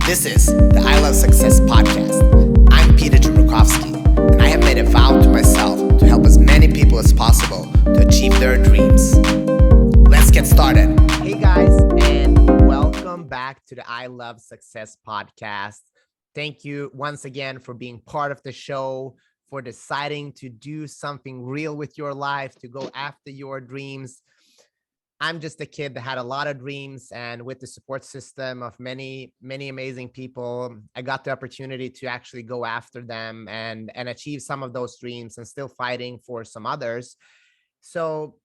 This is the I Love Success podcast. I'm Peter Jabrukowski, and I have made a vow to myself to help as many people as possible to achieve their dreams. Let's get started. Hey guys, and welcome back to the I Love Success podcast. Thank you once again for being part of the show, for deciding to do something real with your life, to go after your dreams. I'm just a kid that had a lot of dreams, and with the support system of many amazing people, I got the opportunity to actually go after them and achieve some of those dreams, and still fighting for some others. So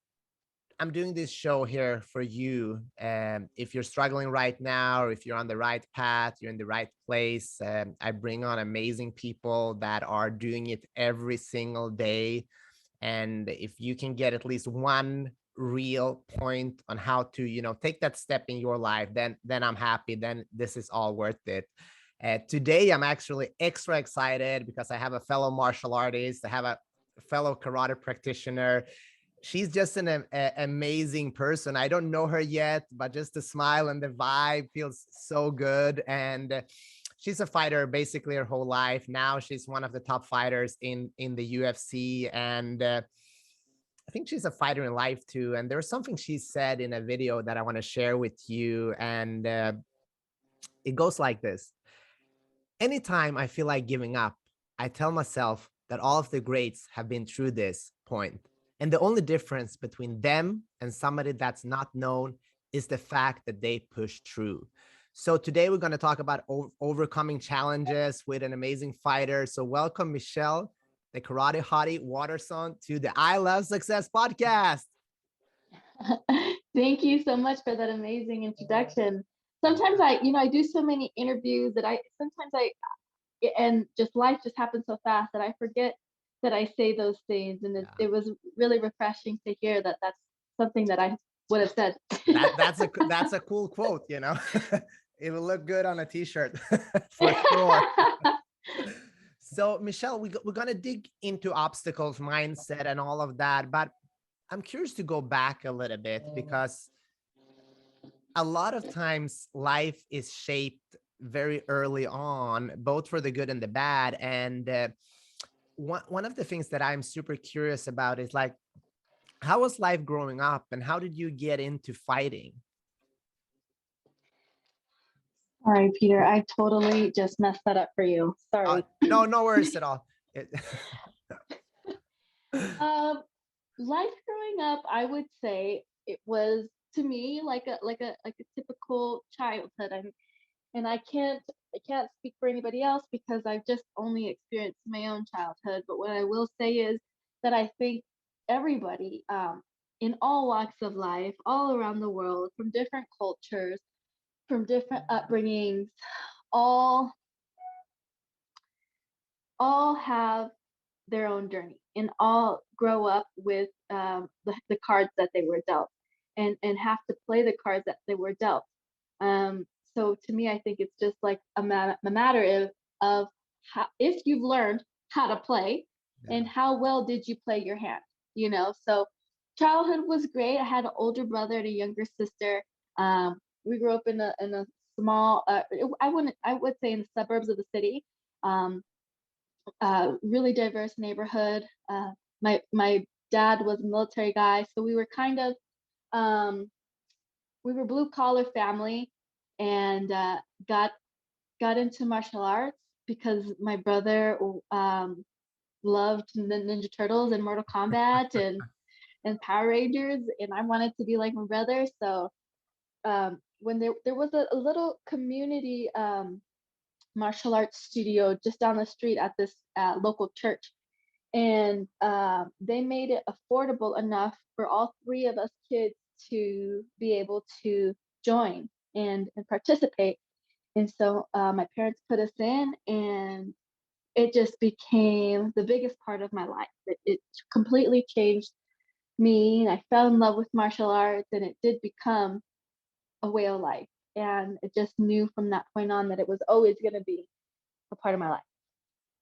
I'm doing this show here for you. If you're struggling right now, or if you're on the right path, you're in the right place. I bring on amazing people that are doing it every single day. And if you can get at least one real point on how to take that step in your life, then I'm happy. Then this is all worth it. Today I'm actually extra excited because I have a fellow martial artist. I have a fellow karate practitioner. She's just an amazing person. I don't know her yet, but just the smile and the vibe feels so good. And she's a fighter basically her whole life. Now she's one of the top fighters in the UFC, and I think she's a fighter in life too. And there's something she said in a video that I want to share with you, and it goes like this. Anytime I feel like giving up, I tell myself that all of the greats have been through this point, and the only difference between them and somebody that's not known is the fact that they push through. So today we're going to talk about overcoming challenges with an amazing fighter. So welcome, Michelle, the Karate Hottie Waterson, to the I Love Success podcast. Thank you so much for that amazing introduction. Sometimes I do so many interviews that and just life just happens so fast that I forget that I say those things. And it was really refreshing to hear that that's something that I would have said. That's a cool quote, It will look good on a t-shirt for sure. So Michelle, we're going to dig into obstacles, mindset, and all of that. But I'm curious to go back a little bit, because a lot of times life is shaped very early on, both for the good and the bad. And one of the things that I'm super curious about is, like, how was life growing up, and how did you get into fighting? All right, Peter, I totally just messed that up for you. Sorry. No worries at all. Life growing up, I would say it was, to me, like a typical childhood. And I can't speak for anybody else because I've just only experienced my own childhood. But what I will say is that I think everybody, in all walks of life, all around the world, from different cultures, from different upbringings, all have their own journey, and all grow up with the cards that they were dealt, and have to play the cards that they were dealt. So to me, I think it's just like a matter of how, if you've learned how to play, and how well did you play your hand. So childhood was great. I had an older brother and a younger sister. We grew up in a small, I would say, in the suburbs of the city. Really diverse neighborhood. My dad was a military guy, so we were kind of we were blue collar family, and got into martial arts because my brother loved the Ninja Turtles and Mortal Kombat and Power Rangers, and I wanted to be like my brother. So when there was a little community martial arts studio just down the street at this local church, and they made it affordable enough for all three of us kids to be able to join and participate. And so my parents put us in, and it just became the biggest part of my life. It completely changed me. I fell in love with martial arts, and it did become a way of life. And I just knew from that point on that it was always going to be a part of my life.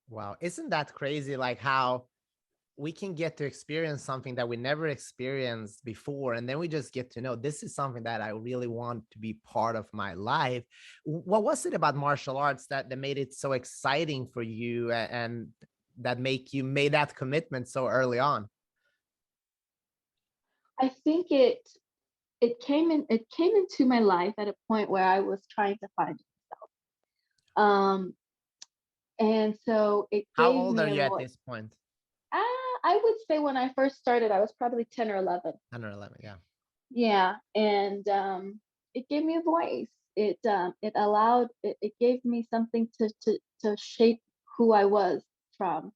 Wow. Isn't that crazy? Like how we can get to experience something that we never experienced before, and then we just get to know this is something that I really want to be part of my life. What was it about martial arts that made it so exciting for you, and that make you made that commitment so early on? I think it came into my life at a point where I was trying to find myself. Um, and so it How gave old are me a you at voice. this point? I would say when I first started, I was probably 10 or 11. 10 or 11, yeah. Yeah, and it gave me a voice. It allowed it gave me something to shape who I was from.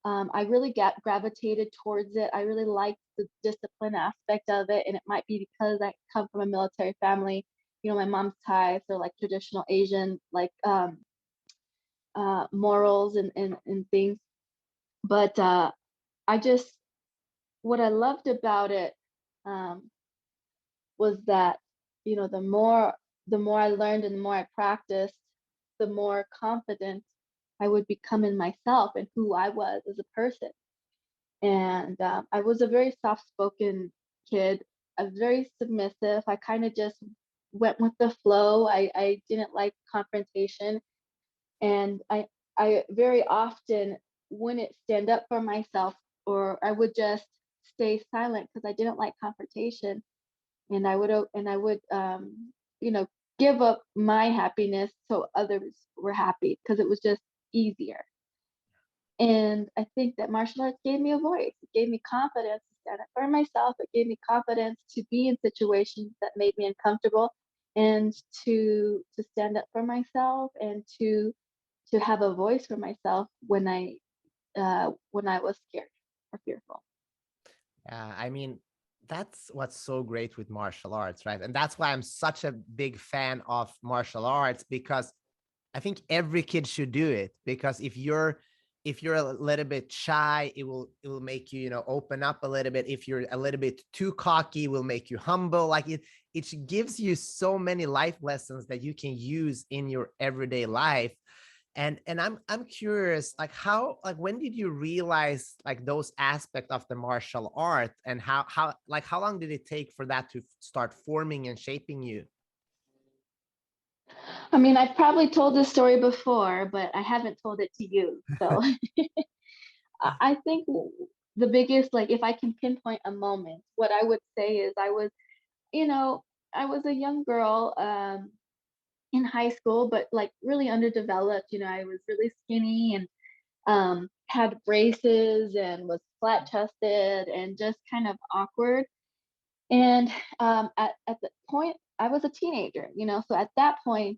I really gravitated towards it. I really liked the discipline aspect of it, and it might be because I come from a military family. You know, my mom's Thai, so like traditional Asian, like morals and things. But I just what I loved about it um, was that the more I learned and the more I practiced, the more confident I would become in myself and who I was as a person. And I was a very soft-spoken kid. I was very submissive. I kind of just went with the flow. I didn't like confrontation, and I very often wouldn't stand up for myself, or I would just stay silent because I didn't like confrontation, and I would you know give up my happiness so others were happy because it was just easier. And I think that martial arts gave me a voice. It gave me confidence to stand up for myself. It gave me confidence to be in situations that made me uncomfortable, and to stand up for myself, and to have a voice for myself when I was scared or fearful. I mean, that's what's so great with martial arts, right? And that's why I'm such a big fan of martial arts, because I think every kid should do it. Because if you're a little bit shy, it will make you, open up a little bit. If you're a little bit too cocky, it will make you humble. Like it gives you so many life lessons that you can use in your everyday life. And I'm curious, like when did you realize like those aspects of the martial art, and how long did it take for that to start forming and shaping you? I mean, I've probably told this story before, but I haven't told it to you. So I think the biggest, like, if I can pinpoint a moment, what I would say is you know, I was a young girl in high school, but like really underdeveloped. You know, I was really skinny and had braces and was flat chested and just kind of awkward. And at the point, I was a teenager, so at that point,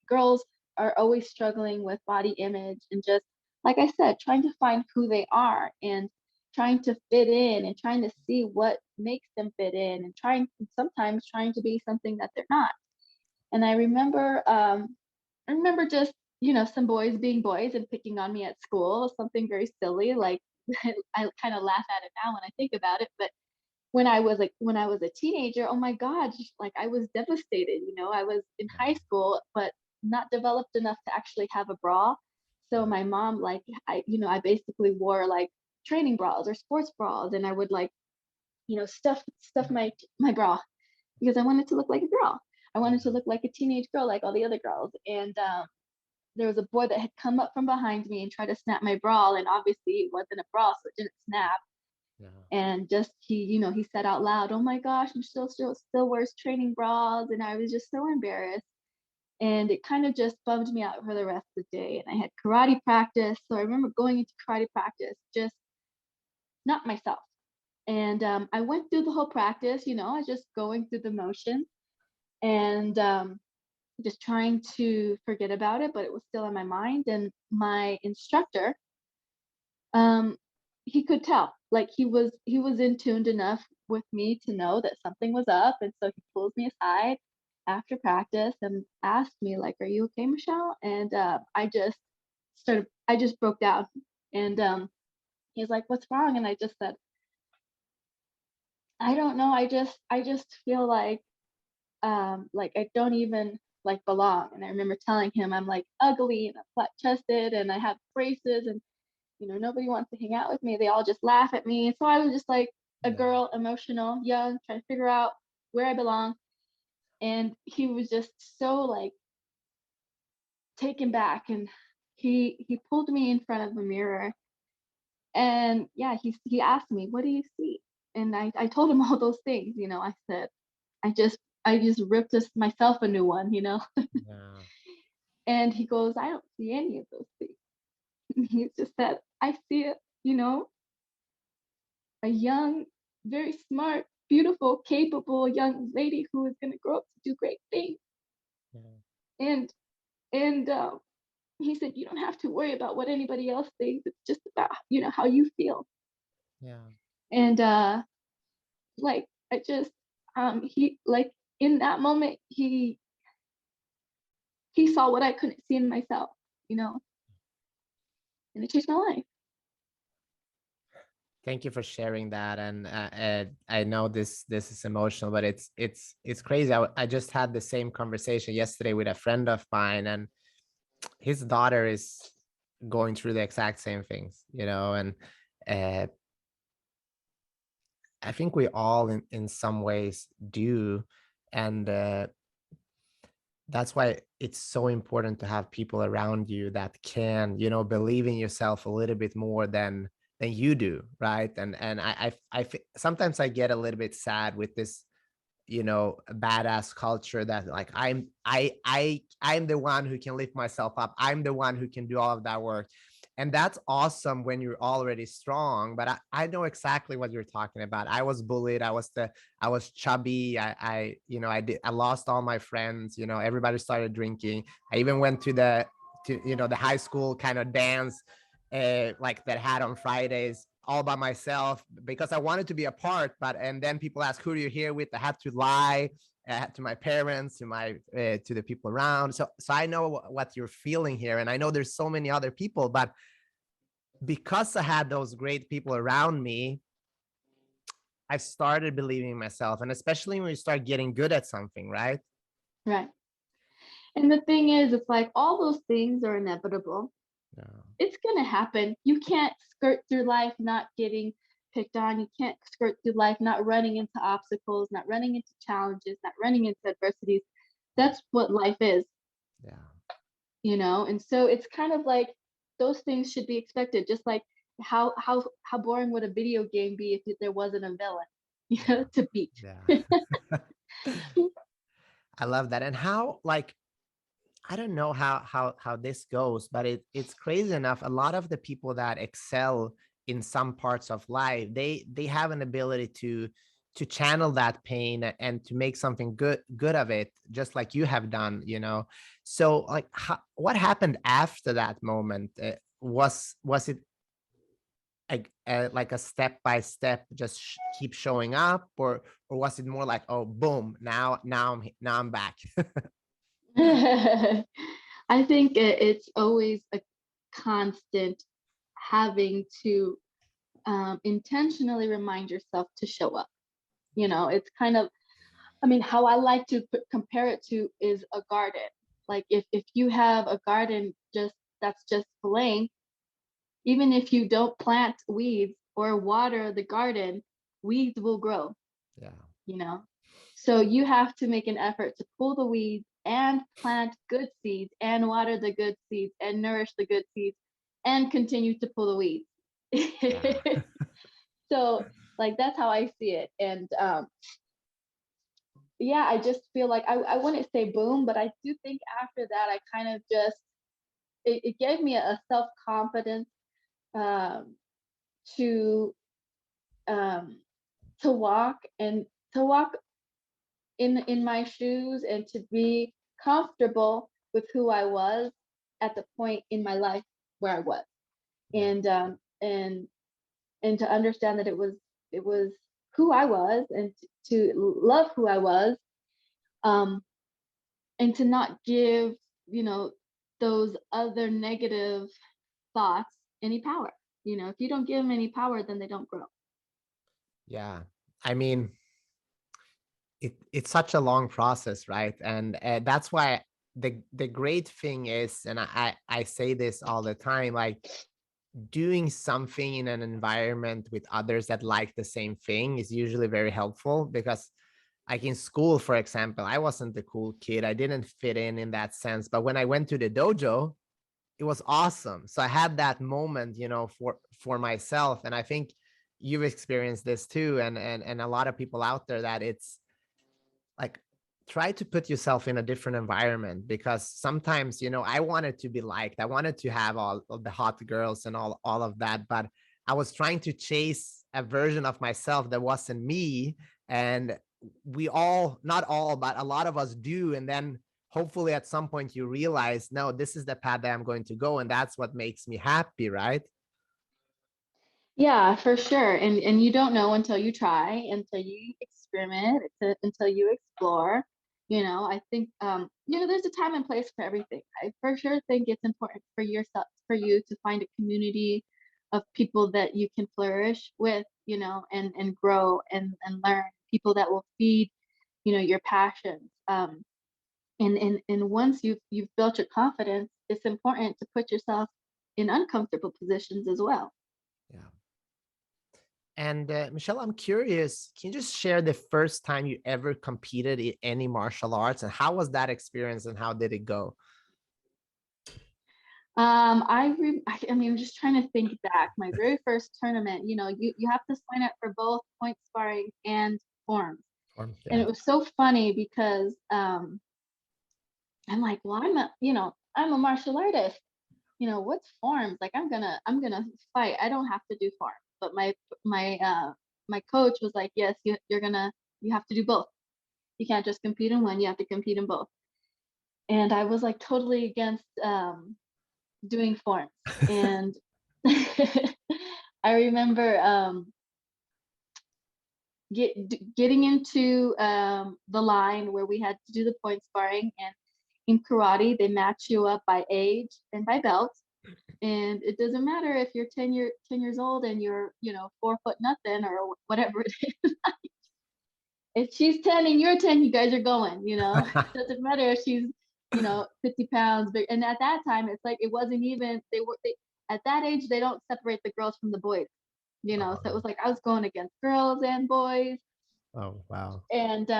girls are always struggling with body image and just, like I said, trying to find who they are and trying to fit in and trying to see what makes them fit in and sometimes trying to be something that they're not. And I remember just, some boys being boys and picking on me at school, something very silly. Like I kind of laugh at it now when I think about it, but when I was a teenager, oh my God, like I was devastated. I was in high school, but not developed enough to actually have a bra. So my mom, like, I basically wore like training bras or sports bras, and I would like, stuff my bra because I wanted to look like a girl. I wanted to look like a teenage girl, like all the other girls. And there was a boy that had come up from behind me and tried to snap my bra, and obviously it wasn't a bra, so it didn't snap. Yeah. And just he said out loud, "Oh my gosh, I'm still wears training bras," and I was just so embarrassed. And it kind of just bummed me out for the rest of the day. And I had karate practice, so I remember going into karate practice just not myself. And I went through the whole practice, I was just going through the motions and just trying to forget about it, but it was still in my mind. And my instructor, um, he could tell, like he was in tuned enough with me to know that something was up, and so he pulls me aside after practice and asked me like, "Are you okay, Michelle?" And I just broke down, and he's like, "What's wrong?" And I just said, "I don't know. I just feel like I don't even like belong." And I remember telling him I'm like ugly and I'm flat chested and I have braces, and nobody wants to hang out with me. They all just laugh at me. So I was just like a Yeah. girl, emotional, young, trying to figure out where I belong. And he was just so like taken back, and he pulled me in front of a mirror, and yeah, he asked me, "What do you see?" And I told him all those things. I said, I just ripped myself a new one. Yeah. And he goes, "I don't see any of those things." And he just said, "I see it, you know, a young, very smart, beautiful, capable young lady who is going to grow up to do great things." Yeah. And he said, "You don't have to worry about what anybody else thinks. It's just about, how you feel." Yeah. And like I just he like in that moment he saw what I couldn't see in myself, you know, and it changed my life. Thank you for sharing that. And I know this is emotional, but it's crazy. I just had the same conversation yesterday with a friend of mine, and his daughter is going through the exact same things, and uh, I think we all in some ways do. And that's why it's so important to have people around you that can, believe in yourself a little bit more than you do, right? And sometimes I get a little bit sad with this, badass culture that like I'm the one who can lift myself up. I'm the one who can do all of that work. And that's awesome when you're already strong. But I know exactly what you're talking about. I was bullied. I was chubby. I lost all my friends. Everybody started drinking. I even went to the high school kind of dance, like that had on Fridays all by myself because I wanted to be a part. And then people ask, who are you here with? I had to lie to my parents, to the people around. So I know what you're feeling here. And I know there's so many other people, but because I had those great people around me, I started believing in myself. And especially when you start getting good at something, right? Right. And the thing is, it's like all those things are inevitable. Yeah. It's gonna happen. You can't skirt through life not getting picked on. You can't skirt through life not running into obstacles, not running into challenges, not running into adversities. That's what life is, Yeah. And so it's kind of like those things should be expected. Just like how boring would a video game be if there wasn't a villain, Yeah. to beat. Yeah. I love that. And how, like, I don't know how this goes, but it's crazy enough. A lot of the people that excel in some parts of life, they have an ability to channel that pain and to make something good of it, just like you have done. So, like, what happened after that moment? Was it like a step by step, just keep showing up, or was it more like, oh, boom, now I'm back? I think it's always a constant having to intentionally remind yourself to show up. It's kind of, I mean, how I like to compare it to is a garden. Like if you have a garden that's just plain, even if you don't plant weeds or water the garden, weeds will grow, Yeah. you know? So you have to make an effort to pull the weeds and plant good seeds and water the good seeds and nourish the good seeds and continue to pull the weeds. Yeah. So like that's how I see it. And yeah, I just feel like I wouldn't say boom, but I do think after that I kind of just it gave me a self-confidence um to um to walk and to walk in my shoes and to be comfortable with who I was at the point in my life where I was. Yeah. And and to understand that it was who I was, and to love who I was, um and to not give, you know, those other negative thoughts any power. If you don't give them any power, then they don't grow. Yeah. I mean, it's such a long process, right? And that's why the great thing is, and I say this all the time, like, doing something in an environment with others that like the same thing is usually very helpful, because like in school, for example, I wasn't the cool kid. I didn't fit in that sense. But when I went to the dojo, it was awesome. So I had that moment, for myself. And I think you've experienced this too. And a lot of people out there, that it's like, try to put yourself in a different environment, because sometimes, I wanted to be liked. I wanted to have all of the hot girls and all of that, but I was trying to chase a version of myself that wasn't me. And we all, not all, but a lot of us do. And then hopefully at some point you realize, no, this is the path that I'm going to go. And that's what makes me happy, right? Yeah, for sure. And you don't know until you try, until you experiment, until you explore. I think there's a time and place for everything. I for sure think it's important for yourself, for you to find a community of people that you can flourish with, and grow and learn, people that will feed, your passions. And once you've built your confidence, it's important to put yourself in uncomfortable positions as well. Yeah. And Michelle, I'm curious, can you just share the first time you ever competed in any martial arts, and how was that experience and how did it go? I mean, I'm just trying to think back. My very first tournament, you have to sign up for both point sparring and forms. And Yeah. it was so funny because I'm like, well, I'm a martial artist. What's forms? Like I'm gonna fight. I don't have to do forms. But my coach was like, yes, you have to do both. You can't just compete in one, you have to compete in both. And I was like totally against doing forms. And I remember getting into the line where we had to do the point sparring. And in karate, they match you up by age and by belt. And it doesn't matter if you're 10 years old and you're 4 foot nothing or whatever it is. If she's 10 and you're 10, you guys are going. It doesn't matter if she's 50 pounds big. And at that time, it's like it wasn't even at that age they don't separate the girls from the boys. So it was like I was going against girls and boys. Oh, wow. And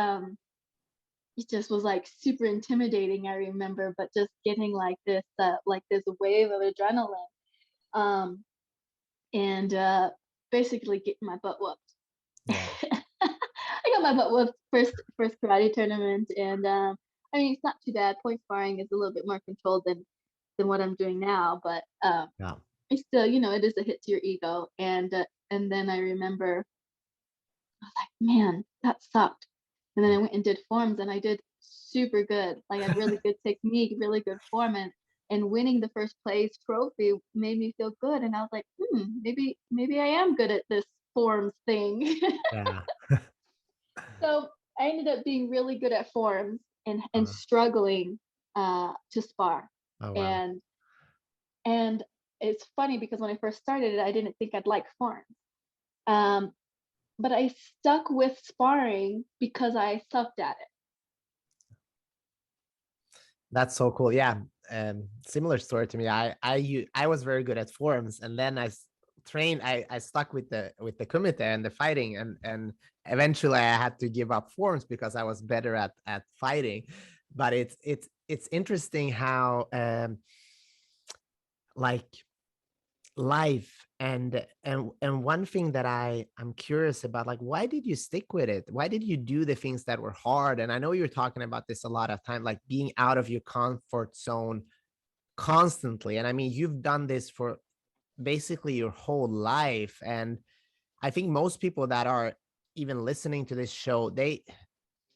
it just was like super intimidating, I remember, but just getting like this wave of adrenaline, um and basically getting my butt whooped. Yeah. I got my butt whooped first karate tournament. And I mean, it's not too bad. Point sparring is a little bit more controlled than what I'm doing now, but Yeah. it's still, it is a hit to your ego. And then I remember I was like, man, that sucked. And then I went and did forms, and I did super good. Like I had really good technique, really good form, and winning the first place trophy made me feel good. And I was like, maybe I am good at this forms thing. Yeah. So I ended up being really good at forms and Uh, struggling to spar. oh, wow. And and it's funny because when I first started it, I didn't think I'd like forms. Um, but I stuck with sparring because I sucked at it. That's so cool. Yeah. Similar story to me. I was very good at forms, and then trained. I stuck with the kumite and the fighting, and eventually I had to give up forms because I was better at fighting. But it's interesting how like life and one thing that I'm curious about, like, why did you stick with it? Why did you do the things that were hard? And I know you're talking about this a lot of time, like being out of your comfort zone constantly. And I mean, you've done this for basically your whole life. And I think most people that are even listening to this show,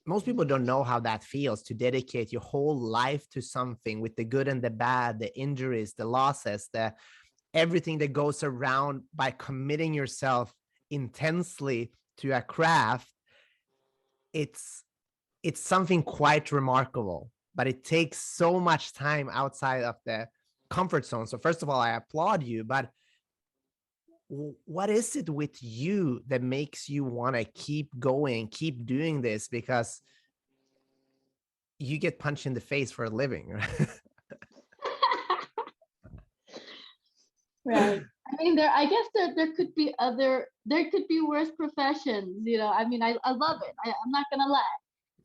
most people don't know how that feels, to dedicate your whole life to something, with the good and the bad, the injuries, the losses, the everything that goes around, by committing yourself intensely to a craft. It's it's something quite remarkable, but it takes so much time outside of the comfort zone. So first of all, I applaud you, but what is it with you that makes you want to keep going, keep doing this? Because you get punched in the face for a living, right? Right. mean, I guess there could be worse professions, you know. I mean, I love it. I'm not gonna lie.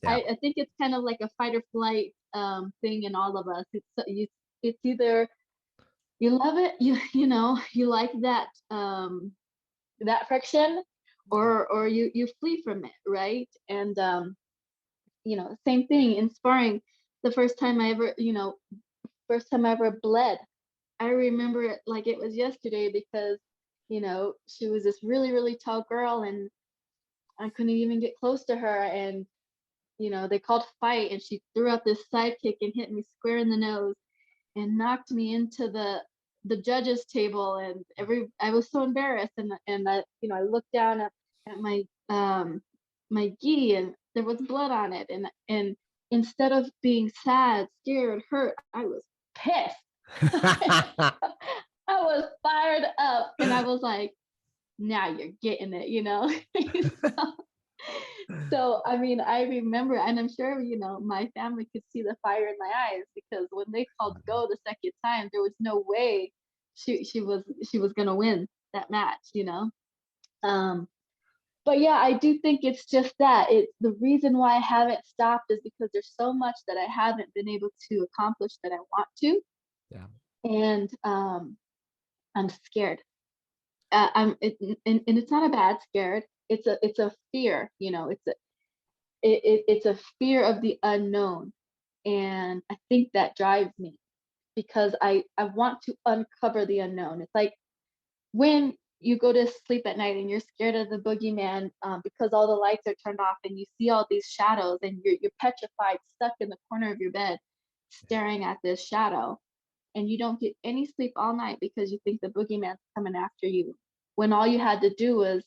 Yeah. I think it's kind of like a fight or flight thing in all of us. It's either you love it, you know, you like that friction, or you flee from it, right? And you know, same thing in sparring. The first time I ever bled, I remember it like it was yesterday because, you know, she was this really, really tall girl and I couldn't even get close to her. And, you know, they called fight and she threw out this side kick and hit me square in the nose and knocked me into the judges table. And I was so embarrassed. And I, you know, I looked down at my gi and there was blood on it. And instead of being sad, scared, hurt, I was pissed. I was fired up and I was like, now you're getting it, you know? So, I mean, I remember, and I'm sure, you know, my family could see the fire in my eyes because when they called go the second time, there was no way she was gonna win that match, you know? But yeah, I do think it's just that. It's the reason why I haven't stopped is because there's so much that I haven't been able to accomplish that I want to. Yeah. And I'm scared. And it's not a bad scared. It's a fear, you know. It's a fear of the unknown, and I think that drives me because I want to uncover the unknown. It's like when you go to sleep at night and you're scared of the boogeyman because all the lights are turned off and you see all these shadows and you're petrified, stuck in the corner of your bed, staring at this shadow, and you don't get any sleep all night because you think the boogeyman's coming after you. When all you had to do was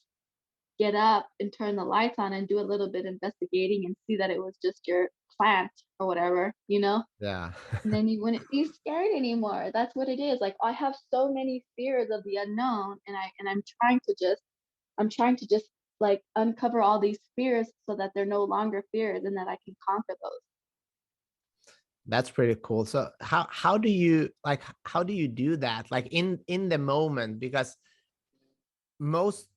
get up and turn the lights on and do a little bit of investigating and see that it was just your plant or whatever, you know? Yeah. And then you wouldn't be scared anymore. That's what it is. Like I have so many fears of the unknown and I'm trying to just like uncover all these fears so that they're no longer fears and that I can conquer those. That's pretty cool. So how do you do that? Like in the moment, because most,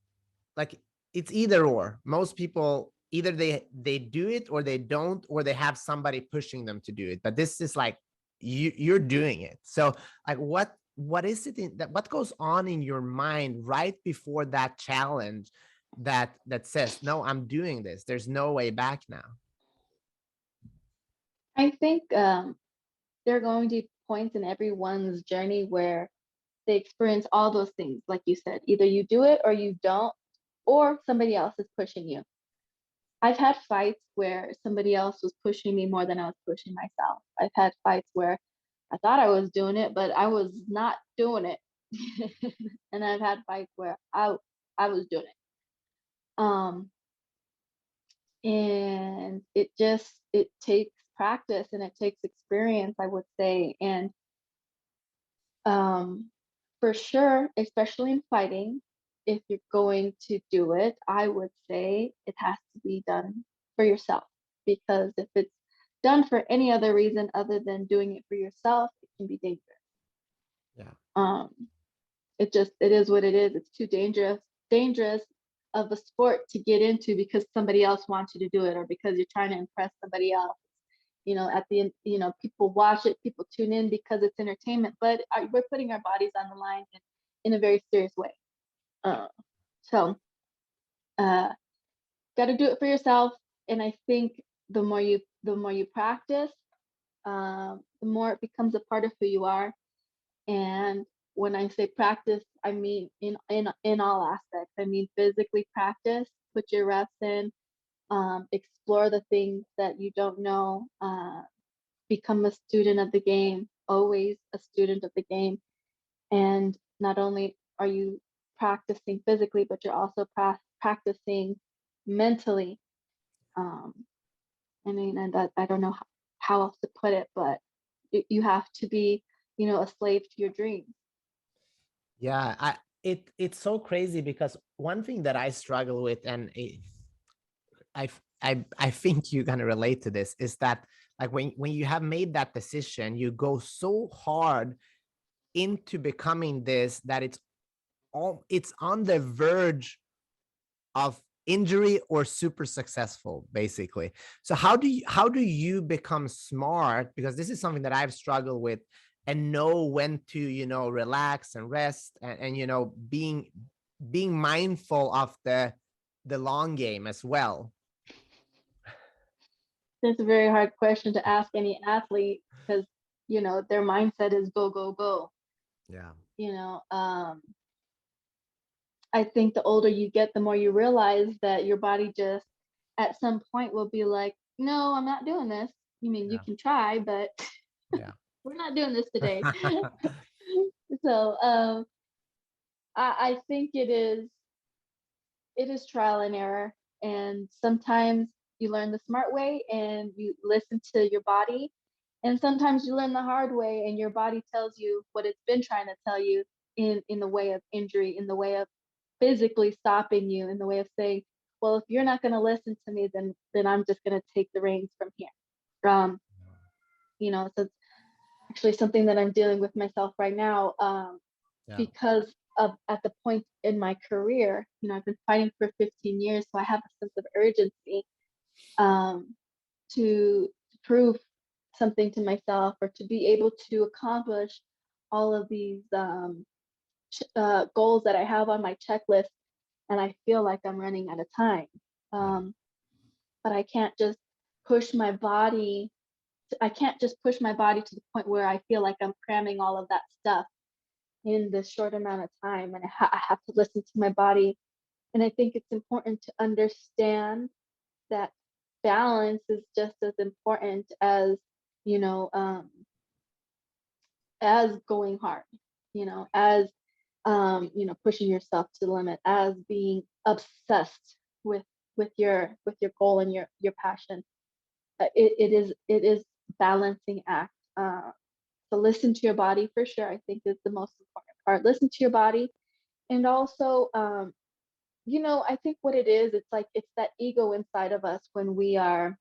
like, it's either or. Most people either they do it or they don't, or they have somebody pushing them to do it. But this is like you're doing it. So like what is it that what goes on in your mind right before that challenge that says, no, I'm doing this. There's no way back now. I think there are going to be points in everyone's journey where they experience all those things, like you said. Either you do it or you don't, or somebody else is pushing you. I've had fights where somebody else was pushing me more than I was pushing myself. I've had fights where I thought I was doing it, but I was not doing it. And I've had fights where I was doing it. And it takes practice and it takes experience, I would say. And for sure, especially in fighting, if you're going to do it, I would say it has to be done for yourself. Because if it's done for any other reason other than doing it for yourself, it can be dangerous. Yeah. It is what it is. It's too dangerous of a sport to get into because somebody else wants you to do it or because you're trying to impress somebody else. You know, at the end, you know, people watch it, people tune in because it's entertainment, but we're putting our bodies on the line in a very serious way. So got to do it for yourself. And I think the more you practice, the more it becomes a part of who you are. And when I say practice, I mean in all aspects. I mean physically practice, put your reps in, explore the things that you don't know, become a student of the game, always a student of the game. And not only are you practicing physically, but you're also practicing mentally. I mean, and that I don't know how else to put it, but you have to be, you know, a slave to your dreams. Yeah, it's so crazy because one thing that I struggle with, and I think you're gonna relate to this, is that like when you have made that decision, you go so hard into becoming this that it's it's on the verge of injury or super successful, basically. So how do you become smart? Because this is something that I've struggled with, and know when to, relax and rest, and being mindful of the long game as well. That's a very hard question to ask any athlete because, their mindset is go, go, go. Yeah. You know, I think the older you get, the more you realize that your body just at some point will be like, no, I'm not doing this. You mean you Yeah. can try, but Yeah. we're not doing this today. So I think it is trial and error. And sometimes you learn the smart way and you listen to your body. And sometimes you learn the hard way and your body tells you what it's been trying to tell you in the way of injury, in the way of physically stopping you, in the way of saying, well, if you're not going to listen to me, then I'm just going to take the reins from here. Um, so it's actually something that I'm dealing with myself right now. Yeah. Because of at the point in my career, I've been fighting for 15 years, so I have a sense of urgency to prove something to myself or to be able to accomplish all of these goals that I have on my checklist, and I feel like I'm running out of time. But I can't just push my body. I can't just push my body to the point where I feel like I'm cramming all of that stuff in this short amount of time, and I have to listen to my body. And I think it's important to understand that balance is just as important you know um, as going hard, as pushing yourself to the limit, as being obsessed with your goal and your passion. It is balancing act. So listen to your body for sure. I think is the most important part. Listen to your body, and also, I think what it is, it's like it's that ego inside of us when we're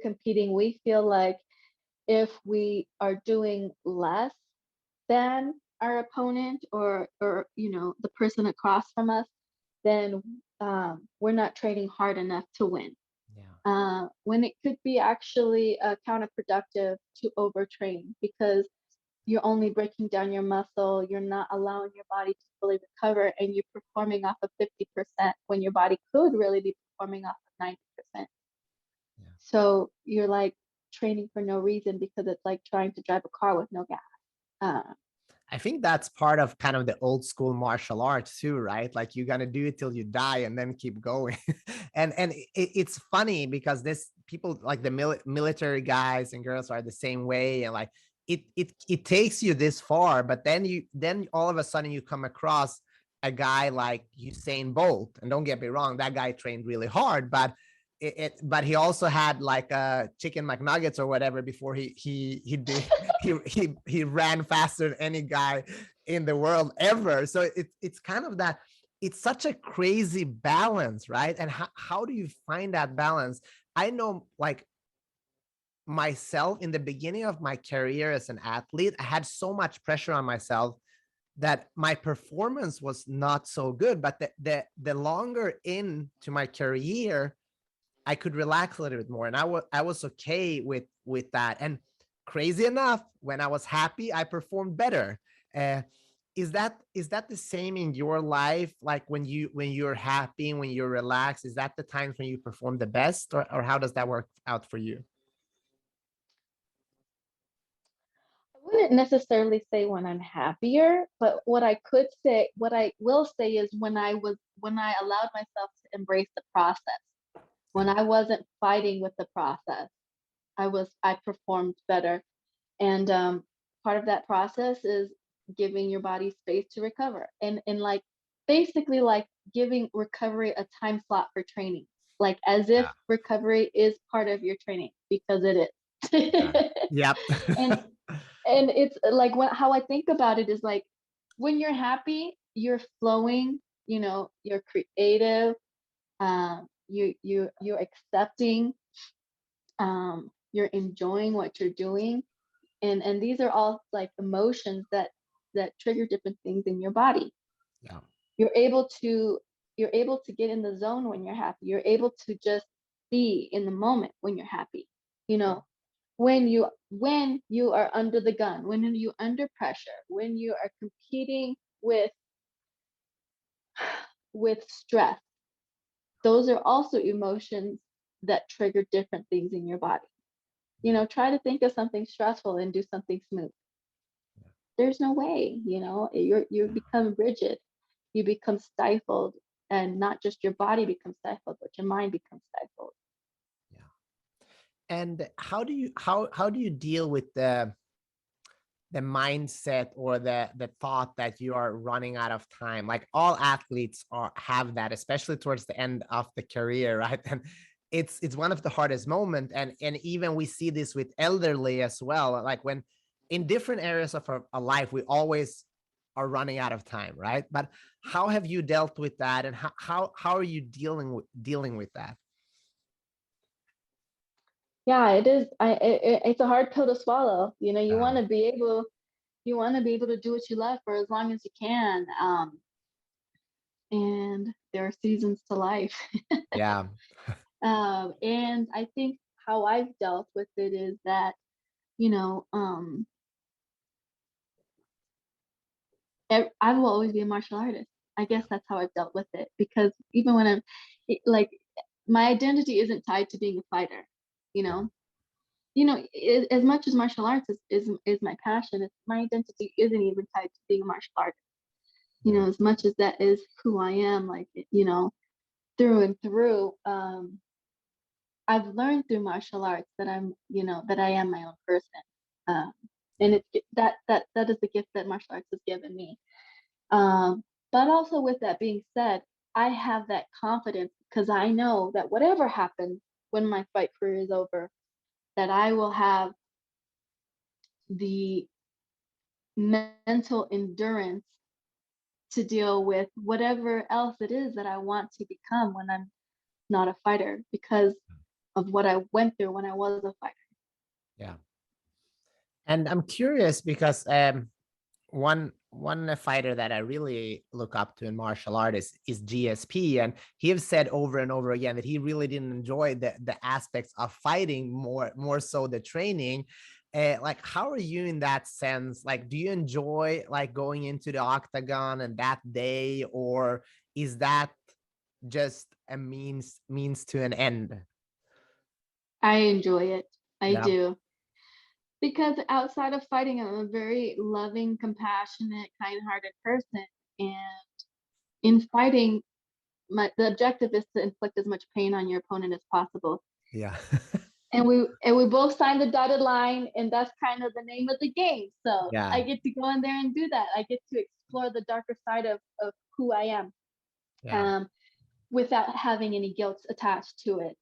competing. We feel like if we are doing less than our opponent or the person across from us, then we're not training hard enough to win. When it could be actually counterproductive to overtrain because you're only breaking down your muscle, you're not allowing your body to fully recover, and you're performing off of 50% when your body could really be performing off of 90%. Yeah. So you're like training for no reason because it's like trying to drive a car with no gas. I think that's part of kind of the old school martial arts too, right? Like you're gonna do it till you die and then keep going. And it's funny because this people like the military guys and girls are the same way, and like it takes you this far, but then all of a sudden you come across a guy like Usain Bolt, and don't get me wrong, that guy trained really hard, but but he also had like chicken McNuggets or whatever before he did he ran faster than any guy in the world ever. So it's kind of that, it's such a crazy balance, right? And how do you find that balance? I know, like myself in the beginning of my career as an athlete, I had so much pressure on myself that my performance was not so good. But the longer into my career, I could relax a little bit more, and I was okay with that. And crazy enough, when I was happy, I performed better. Uh, is that the same in your life? Like when you're happy, when you're relaxed, is that the times when you perform the best, or how does that work out for you? I wouldn't necessarily say when I'm happier, but what I will say is when I allowed myself to embrace the process, when Yeah. I wasn't fighting with the process, I performed better. And part of that process is giving your body space to recover, and like basically like giving recovery a time slot for training, like as if Yeah. recovery is part of your training because it Yeah. is. Yep. and and it's like how I think about it is like when you're happy, you're flowing, you're creative, you're accepting, you're enjoying what you're doing, and these are all like emotions that that trigger different things in your body. Yeah. You're able to get in the zone when you're happy. You're able to just be in the moment when you're happy. You know, when you are under the gun, when you under pressure, when you are competing with stress, those are also emotions that trigger different things in your body. You know, try to think of something stressful and do something smooth. There's no way, you know, you become rigid, you become stifled, and not just your body becomes stifled, but your mind becomes stifled. Yeah. And how do you deal with the mindset or the thought that you are running out of time? Like all athletes have that, especially towards the end of the career, right? And it's one of the hardest moments. And even we see this with elderly as well. Like when in different areas of our life, we always are running out of time, right? But how have you dealt with that, and how are you dealing with that? Yeah, it is. It's a hard pill to swallow. You know, you Yeah. want to be able to do what you love for as long as you can. And there are seasons to life. Yeah. And I think how I've dealt with it is that, you know, I will always be a martial artist. I guess that's how I've dealt with it, because even when like, my identity isn't tied to being a fighter, you know. As much as martial arts is my passion, my identity isn't even tied to being a martial artist. You Yeah. know, as much as that is who I am, like, you know, through and through. I've learned through martial arts that that I am my own person. Um, and that is the gift that martial arts has given me. But also, with that being said, I have that confidence because I know that whatever happens when my fight career is over, that I will have the mental endurance to deal with whatever else it is that I want to become when I'm not a fighter, because of what I went through when I was a fighter. Yeah. And I'm curious because one fighter that I really look up to in martial art is GSP, and he has said over and over again that he really didn't enjoy the aspects of fighting, more so the training. Like, how are you in that sense? Like, do you enjoy like going into the octagon and that day, or is that just a means to an end? I enjoy it. I Yeah. do. Because outside of fighting, I'm a very loving, compassionate, kind-hearted person. And in fighting, the objective is to inflict as much pain on your opponent as possible. Yeah. And we both signed the dotted line, and that's kind of the name of the game. So Yeah. I get to go in there and do that. I get to explore the darker side of who I am, Yeah. um, without having any guilt attached to it.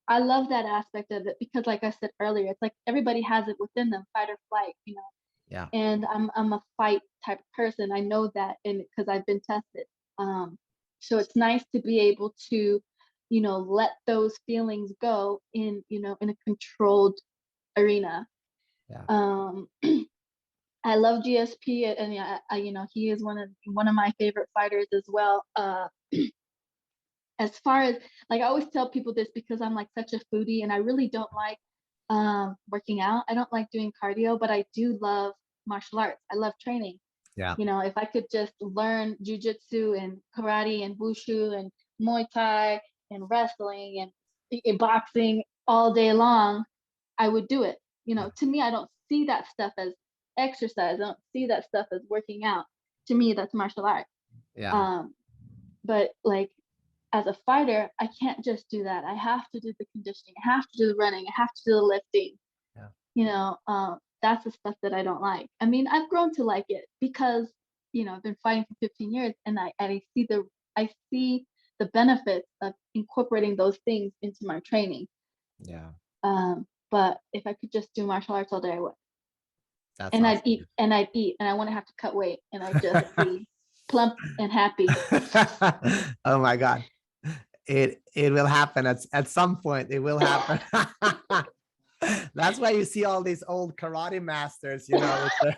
I love that aspect of it because, like I said earlier, it's like everybody has it within them, fight or flight, you know. Yeah. And I'm a fight type of person. I know that, and because I've been tested. So it's nice to be able to, you know, let those feelings go in a controlled arena. Yeah. Um, I love GSP, and yeah, you know, he is one of my favorite fighters as well. As far as, like, I always tell people this because I'm like such a foodie, and I really don't like working out. I don't like doing cardio, but I do love martial arts. I love training. Yeah. You know, if I could just learn jujitsu and karate and wushu and Muay Thai and wrestling and boxing all day long, I would do it. You know, to me, I don't see that stuff as exercise. I don't see that stuff as working out. To me, that's martial art. Yeah. Um, but like, as a fighter, I can't just do that. I have to do the conditioning. I have to do the running. I have to do the lifting. Yeah. You know, that's the stuff that I don't like. I mean, I've grown to like it because, you know, I've been fighting for 15 years, and I see the benefits of incorporating those things into my training. Yeah. But if I could just do martial arts all day, I would. That's And I'd awesome. eat and I'd eat, and I wouldn't have to cut weight, and I'd just be plump and happy. Oh my God. It will happen at some point. It will happen. That's why you see all these old karate masters, you know, with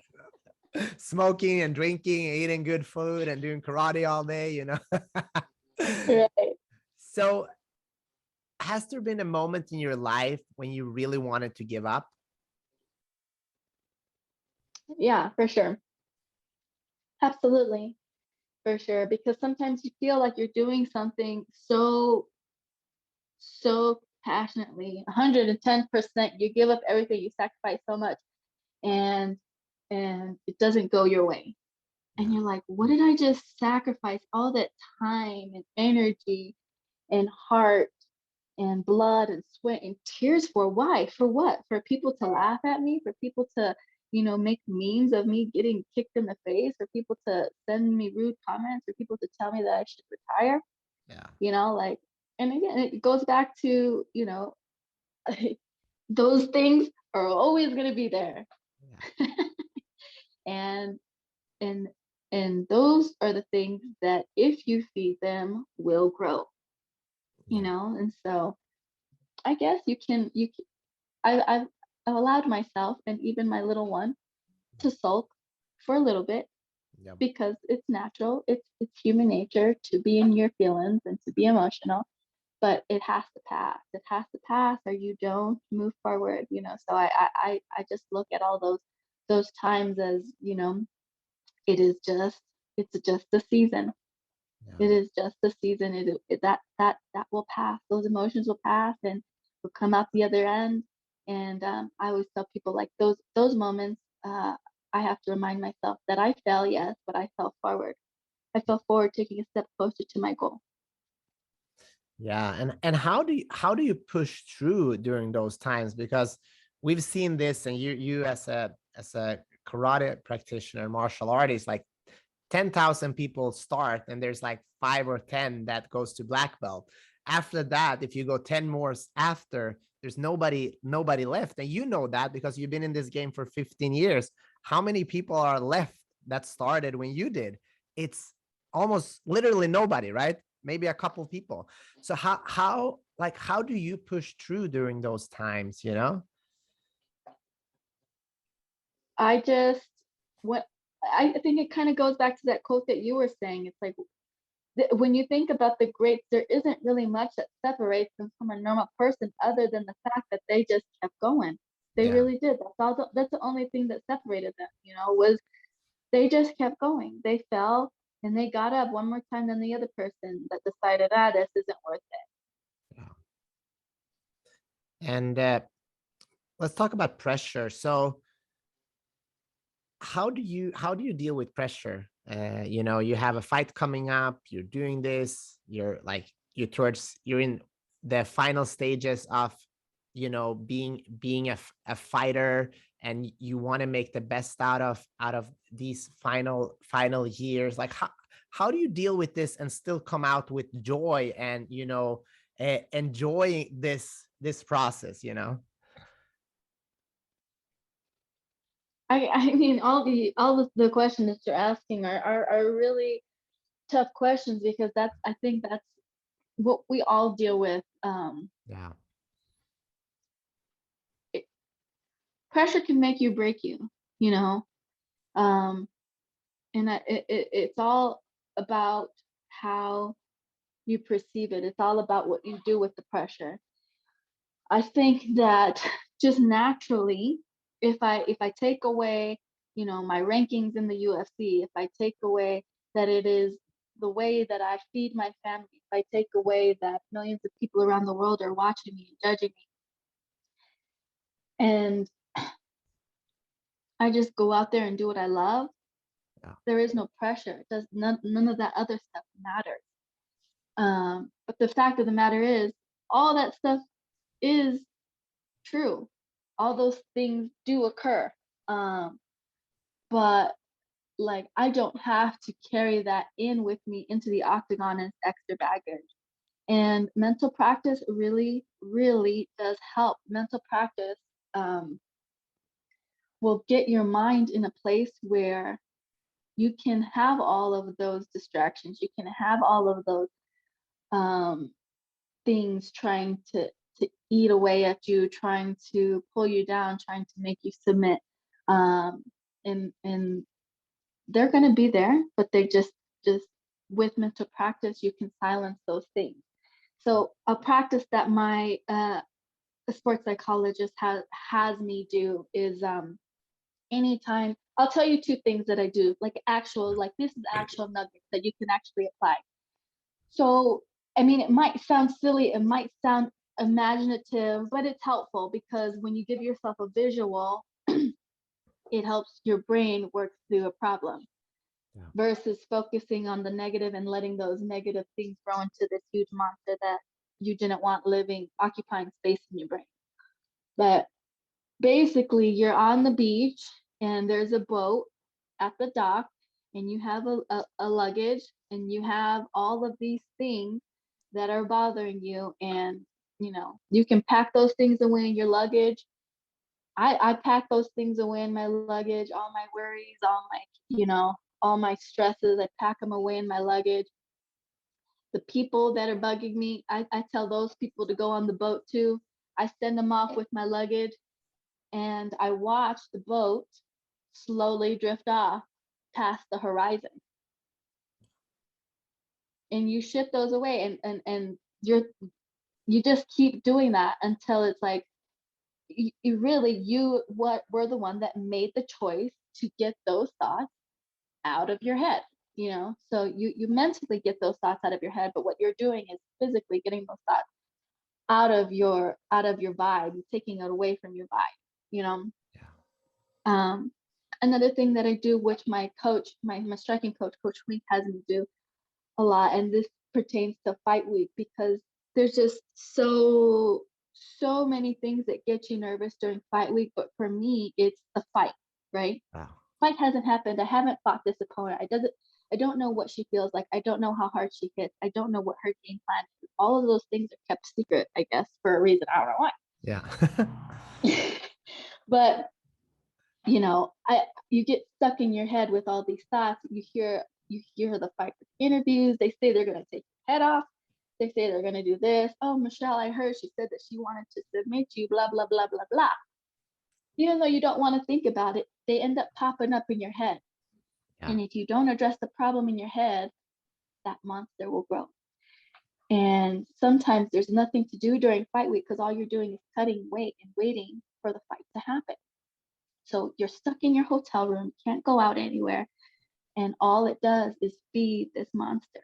Smoking and drinking and eating good food and doing karate all day, you know. Right. So has there been a moment in your life when you really wanted to give up? Yeah, for sure. Absolutely. For sure. Because sometimes you feel like you're doing something so passionately, 110%. You give up everything, you sacrifice so much, and it doesn't go your way. And Yeah. you're like, what did I just sacrifice all that time and energy and heart and blood and sweat and tears for? Why? For what? For people to laugh at me, for people to, make memes of me getting kicked in the face, for people to send me rude comments, for people to tell me that I should retire, Yeah. like, and again, it goes back to, those things are always going to be there. Yeah. and and and those are the things that if you feed them will grow, Yeah. and so I guess I've allowed myself and even my little one to sulk for a little bit, Yeah. because it's natural. It's human nature to be in your feelings and to be emotional, but it has to pass. It has to pass, or you don't move forward. So I just look at all those times as, it is just it's just a season. It Yeah. is just a season. That will pass. Those emotions will pass, and we'll come out the other end. And I always tell people, like, those moments. I have to remind myself that I fell, yes, but I fell forward. I fell forward, taking a step closer to my goal. Yeah. And how do you push through during those times? Because we've seen this, and you as a karate practitioner, martial artist, like 10,000 people start and there's like 5 or 10 that goes to black belt. After that, if you go 10 more after, there's nobody left. And you know that because you've been in this game for 15 years. How many people are left that started when you did? It's almost literally nobody, right? Maybe a couple people. So how do you push through during those times, you know? I just what I think it kind of goes back to that quote that you were saying. It's like, when you think about the greats, there isn't really much that separates them from a normal person other than the fact that they just kept going. They Yeah. really did. That's the only thing that separated them, was they just kept going. They fell and they got up one more time than the other person that decided, this isn't worth it. Yeah. And let's talk about pressure. So how do you deal with pressure? You have a fight coming up, you're doing this, you're in the final stages of being a fighter, and you want to make the best out of these final years. Like how do you deal with this and still come out with joy and enjoy this process, I mean, all the questions that you're asking are really tough questions, because I think that's what we all deal with. Yeah. It, Pressure can make you, break you, you know. Um, and it's all about how you perceive it. It's all about what you do with the pressure. I think that just naturally, if I take away, my rankings in the UFC, if I take away that it is the way that I feed my family, if I take away that millions of people around the world are watching me and judging me, and I just go out there and do what I love, Yeah. there is no pressure. It does none of that other stuff matters. But the fact of the matter is, all that stuff is true. All those things do occur. Um, but like, I don't have to carry that in with me into the octagon as extra baggage. And mental practice really, really does help. Mental practice um, will get your mind in a place where you can have all of those distractions. You can have all of those um, things trying to eat away at you, trying to pull you down, trying to make you submit. Um, and they're going to be there, but they just with mental practice, you can silence those things. So a practice that my sports psychologist has me do is anytime, I'll tell you two things that I do, like actual, like this is actual nuggets that you can actually apply. So, I mean, it might sound silly, it might sound imaginative, but it's helpful because when you give yourself a visual, it helps your brain work through a problem versus focusing on the negative and letting those negative things grow into this huge monster that you didn't want living, occupying space in your brain. But basically, you're on the beach and there's a boat at the dock, and you have a luggage, and you have all of these things that are bothering you. And, you can pack those things away in your luggage. I pack those things away in my luggage, all my worries, all my stresses, I pack them away in my luggage. The people that are bugging me, I tell those people to go on the boat too. I send them off with my luggage, and I watch the boat slowly drift off past the horizon. And you ship those away, and you just keep doing that until it's like what were the one that made the choice to get those thoughts out of your head. So you mentally get those thoughts out of your head, but what you're doing is physically getting those thoughts out of your vibe, taking it away from your vibe. um Another thing that I do, which my coach, my striking coach, Coach Wink, has me do a lot, and this pertains to fight week, because there's just so many things that get you nervous during fight week. But for me, it's the fight, right? Wow. Fight hasn't happened. I haven't fought this opponent. I don't know what she feels like. I don't know how hard she hits. I don't know what her game plan is. All of those things are kept secret, I guess, for a reason. I don't know Yeah. why. But you get stuck in your head with all these thoughts. You hear the fight interviews. They say they're gonna take your head off. They say they're gonna do this. Oh, Michelle, I heard she said that she wanted to submit you. Blah blah blah blah blah. Even though you don't want to think about it, they end up popping up in your head. Yeah. And if you don't address the problem in your head, that monster will grow. And sometimes there's nothing to do during fight week because all you're doing is cutting weight and waiting for the fight to happen. So you're stuck in your hotel room, can't go out anywhere, and all it does is feed this monster.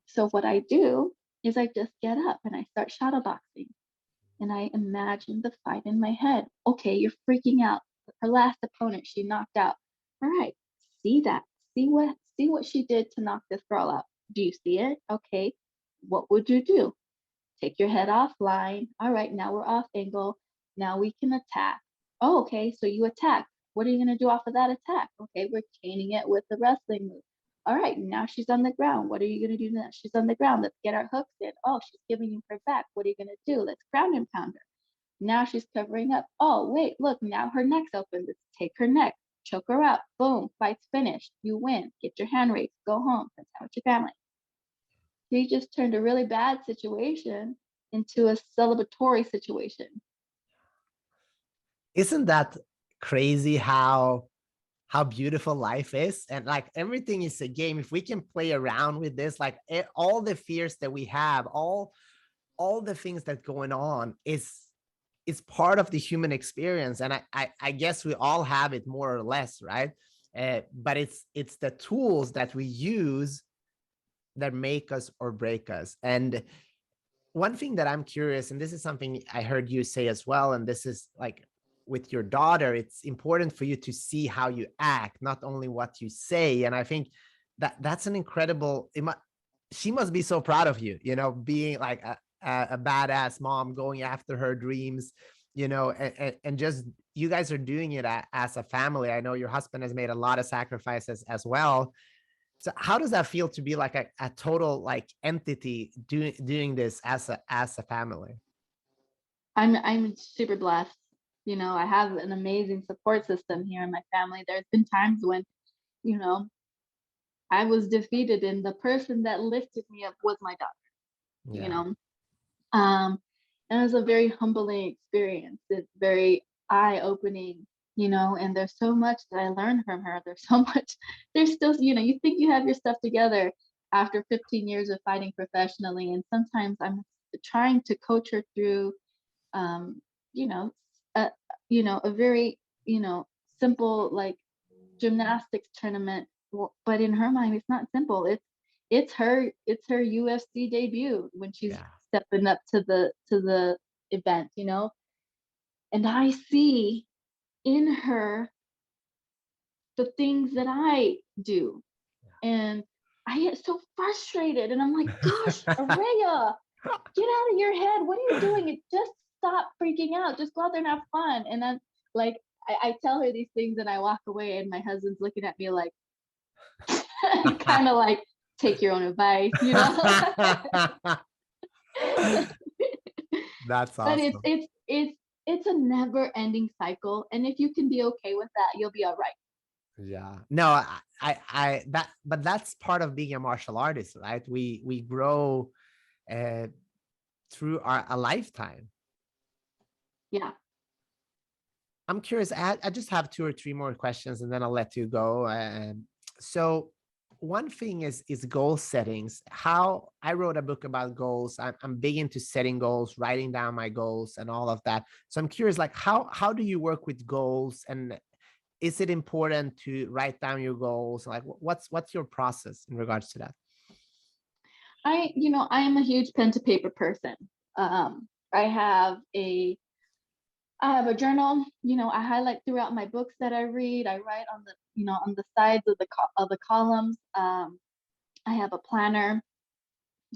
So what I do is I just get up and I start shadowboxing, and I imagine the fight in my head. Okay, you're freaking out. Her last opponent, she knocked out. All right, see that. See what she did to knock this girl out. Do you see it? Okay, what would you do? Take your head offline. All right, now we're off angle. Now we can attack. Oh, okay, so you attack. What are you going to do off of that attack? Okay, we're chaining it with the wrestling move. All right, now she's on the ground. What are you going to do now? She's on the ground. Let's get our hooks in. Oh, she's giving you her back. What are you going to do? Let's ground and pound her. Now she's covering up. Oh, wait, look, now her neck's open. Let's take her neck, choke her out. Boom, fight's finished. You win. Get your hand raised. Go home. Spend time with your family. He just turned a really bad situation into a celebratory situation. Isn't that crazy how beautiful life is? And like everything is a game. If we can play around with this, like all the fears that we have, all the things that going on is part of the human experience. And I guess we all have it more or less, right? But it's the tools that we use that make us or break us. And one thing that I'm curious, and this is something I heard you say as well, and this is like with your daughter, it's important for you to see how you act, not only what you say. And I think that's an incredible, she must be so proud of you, being like a badass mom, going after her dreams, and just you guys are doing it as a family. I know your husband has made a lot of sacrifices as well. So how does that feel to be like a total like entity doing this as a family? I'm super blessed. I have an amazing support system here in my family. There's been times when, I was defeated, and the person that lifted me up was my daughter. Yeah. And it was a very humbling experience. It's very eye-opening, and there's so much that I learned from her. There's so much, there's still, you think you have your stuff together after 15 years of fighting professionally. And sometimes I'm trying to coach her through, you know, a, a very, simple, like, gymnastics tournament. But in her mind, it's not simple. It's her UFC debut when she's Yeah. stepping up to the event, and I see in her the things that I do. And I get so frustrated, and I'm like, gosh, Araya, get out of your head. What are you doing? Just stop freaking out. Just go out there and have fun. And then, like, I tell her these things and I walk away, and my husband's looking at me like, kind of like, take your own advice, That's But awesome. it's a never ending cycle. And if you can be okay with that, you'll be all right. Yeah. No, but that's part of being a martial artist, right? We grow uh, through a lifetime. Yeah. I'm curious. I just have 2 or 3 more questions, and then I'll let you go. So, one thing is goal settings. How I wrote a book about goals. I'm big into setting goals, writing down my goals, and all of that. So I'm curious, like, how do you work with goals, and is it important to write down your goals? Like, what's your process in regards to that? I am a huge pen to paper person. I have a journal. I highlight throughout my books that I read. I write on the sides of the columns. I have a planner.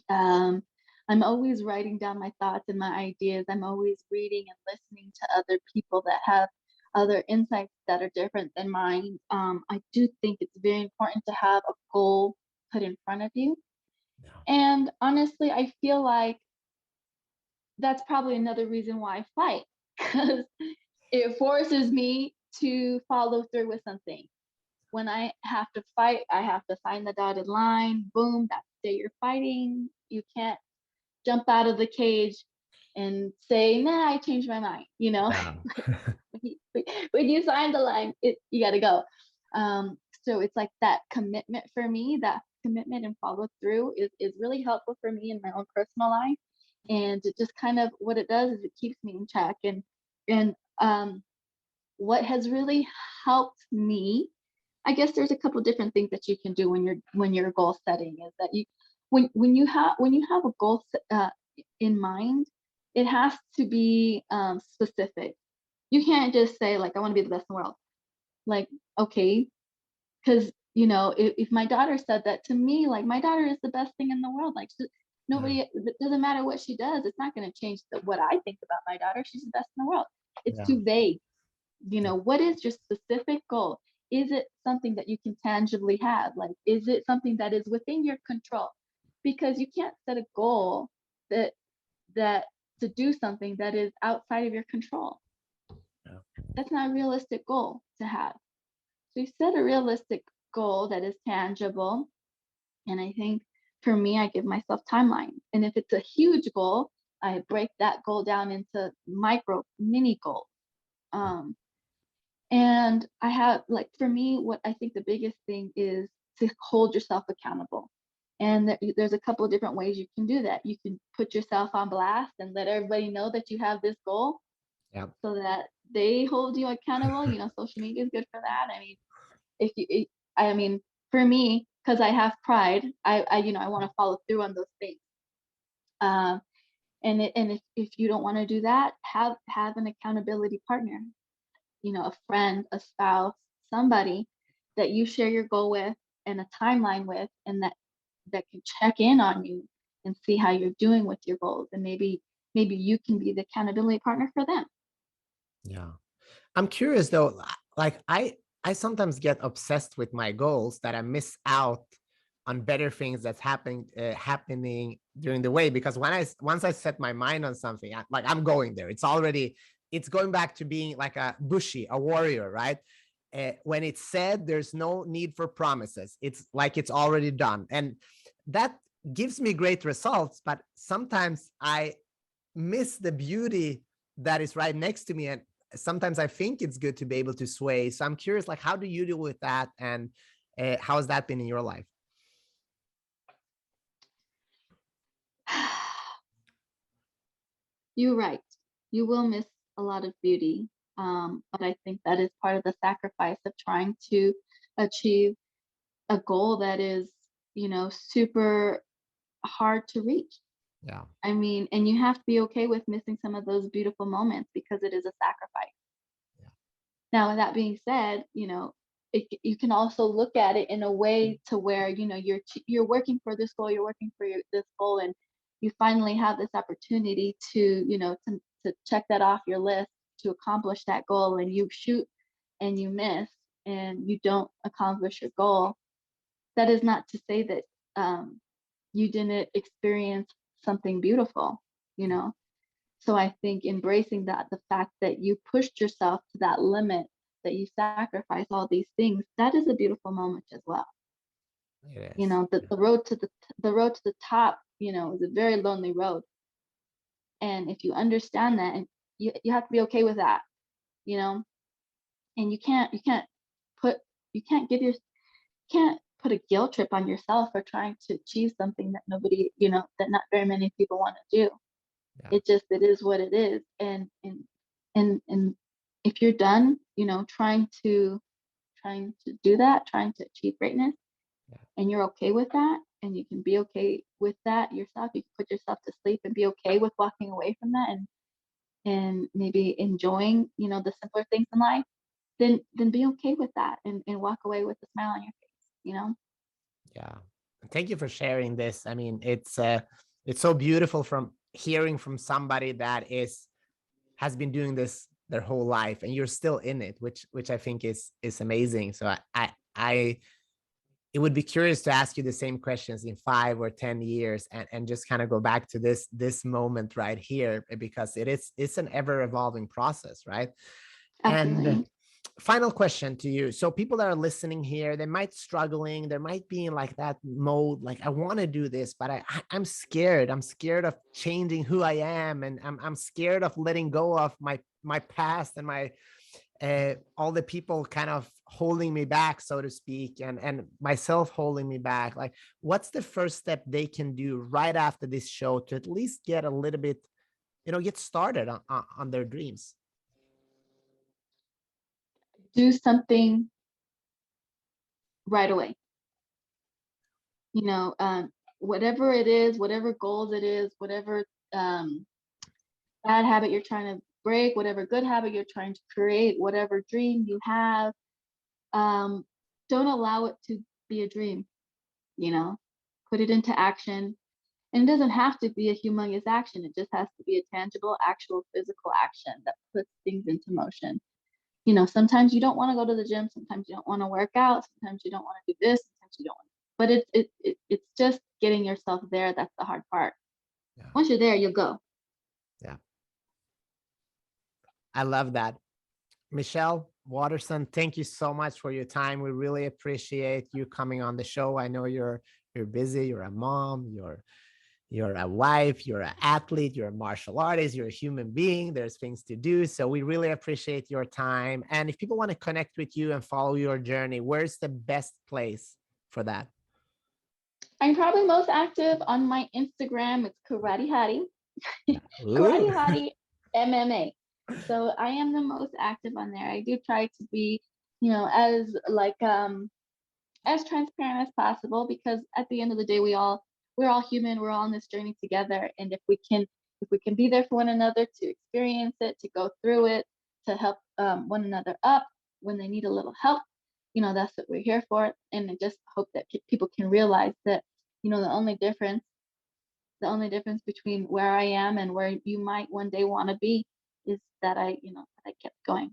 I'm always writing down my thoughts and my ideas. I'm always reading and listening to other people that have other insights that are different than mine. I do think it's very important to have a goal put in front of you. Yeah. And honestly, I feel like that's probably another reason why I fight, because it forces me to follow through with something. When I have to fight, I have to find the dotted line. Boom, that's the day you're fighting. You can't jump out of the cage and say, nah, I changed my mind. Yeah. When you sign the line, you got to go. So it's like that commitment for me, that commitment and follow through is really helpful for me in my own personal life. And it just kind of, what it does is it keeps me in check. And what has really helped me, I guess there's a couple different things that you can do when you're goal setting, is that when you have a goal in mind, it has to be specific. You can't just say, like, I want to be the best in the world. Like, okay, because if my daughter said that to me, like, my daughter is the best thing in the world. Like, nobody, it doesn't matter what she does, it's not going to change what I think about my daughter. She's the best in the world. It's Yeah. too vague. What is your specific goal? Is it something that you can tangibly have? Like, is it something that is within your control? Because you can't set a goal that to do something that is outside of your control. Yeah. That's not a realistic goal to have. So you set a realistic goal that is tangible. And I think for me, I give myself timeline. And if it's a huge goal, I break that goal down into mini goals. And I have, like, for me, what I think the biggest thing is to hold yourself accountable. And there's a couple of different ways you can do that. You can put yourself on blast and let everybody know that you have this goal, Yeah. so that they hold you accountable. Social media is good for that. I mean, I mean, for me, because I have pride, I want to follow through on those things. And if you don't want to do that, have an accountability partner, a friend, a spouse, somebody that you share your goal with and a timeline with, and that can check in on you and see how you're doing with your goals. And maybe you can be the accountability partner for them. Yeah. I'm curious though, like I sometimes get obsessed with my goals that I miss out on better things that's happening during the way, because once I set my mind on something, I'm going there. It's going back to being like a bushi, a warrior, right? When it's said, there's no need for promises. It's like it's already done, and that gives me great results. But sometimes I miss the beauty that is right next to me, and sometimes I think it's good to be able to sway. So I'm curious, like, how do you deal with that? And how has that been in your life? You're right. You will miss a lot of beauty. But I think that is part of the sacrifice of trying to achieve a goal that is, super hard to reach. Yeah. I mean, and you have to be okay with missing some of those beautiful moments because it is a sacrifice. Yeah. Now, with that being said, you can also look at it in a way to where, you're working for this goal, you're working for this goal, and you finally have this opportunity to, to check that off your list to accomplish that goal, and you shoot and you miss and you don't accomplish your goal. That is not to say that you didn't experience something beautiful, you know? So I think embracing that, the fact that you pushed yourself to that limit, that you sacrifice all these things, that is a beautiful moment as well. It You is. know, the road to the road to the top, is a very lonely road. And if you understand that, and you have to be okay with that, you know, and put you can't put a guilt trip on yourself for trying to achieve something that nobody, that not very many people want to do. Yeah. It is what it is. And if you're done, trying to do that, trying to achieve greatness, Yeah. and you're okay with that, and you can be okay with that yourself, you can put yourself to sleep and be okay with walking away from that, and maybe enjoying, the simpler things in life, then be okay with that, and walk away with a smile on your face. Yeah. Thank you for sharing this. I mean, it's so beautiful from hearing from somebody that has been doing this their whole life, and you're still in it, which I think is amazing. So I it would be curious to ask you the same questions in 5 or 10 years, and just kind of go back to this moment right here, because it's an ever evolving process, right? And Absolutely. final question to you. So people that are listening here, they might struggling, they might be in like that mode, like, I want to do this, but I'm scared. I'm scared of changing who I am, and I'm scared of letting go of my past and my all the people kind of holding me back, so to speak, and myself holding me back. Like, what's the first step they can do right after this show to at least get a little bit, get started on their dreams? Do something right away. Whatever it is, whatever goals it is, whatever um, bad habit you're trying to break, whatever good habit you're trying to create, whatever dream you have, um, don't allow it to be a dream. You know, put it into action. And it doesn't have to be a humongous action. It just has to be a tangible, actual physical action that puts things into motion. Sometimes you don't want to go to the gym, sometimes you don't want to work out, sometimes you don't want to do this, sometimes you don't want to. But it's just getting yourself there that's the hard part. Yeah. Once you're there, you'll go. Yeah. I love that. Michelle, Waterson, thank you so much for your time. We really appreciate you coming on the show. I know you're busy, you're a mom, you're a wife, you're an athlete, you're a martial artist, you're a human being. There's things to do. So we really appreciate your time. And if people want to connect with you and follow your journey, where's the best place for that? I'm probably most active on my Instagram. It's Karate Hottie. Ooh. Karate Hottie MMA. So I am the most active on there. I do try to be, as like as transparent as possible, because at the end of the day, we're all human. We're all on this journey together, and if we can be there for one another, to experience it, to go through it, to help one another up when they need a little help, that's what we're here for. And I just hope that people can realize that, the only difference between where I am and where you might one day want to be is that I kept going.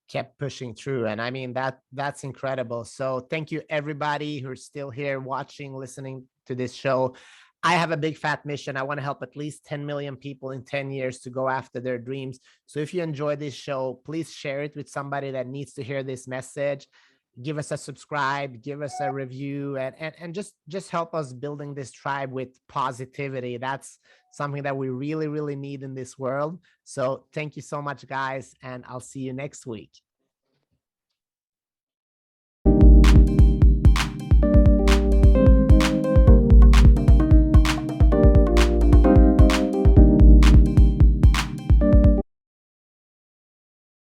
Kept pushing through. And I mean, that's incredible. So thank you everybody who's still here watching, listening to this show. I have a big fat mission. I want to help at least 10 million people in 10 years to go after their dreams. So if you enjoy this show, please share it with somebody that needs to hear this message. Give us a subscribe, give us a review, and just help us building this tribe with positivity. That's something that we really, really need in this world. So thank you so much, guys, and I'll see you next week.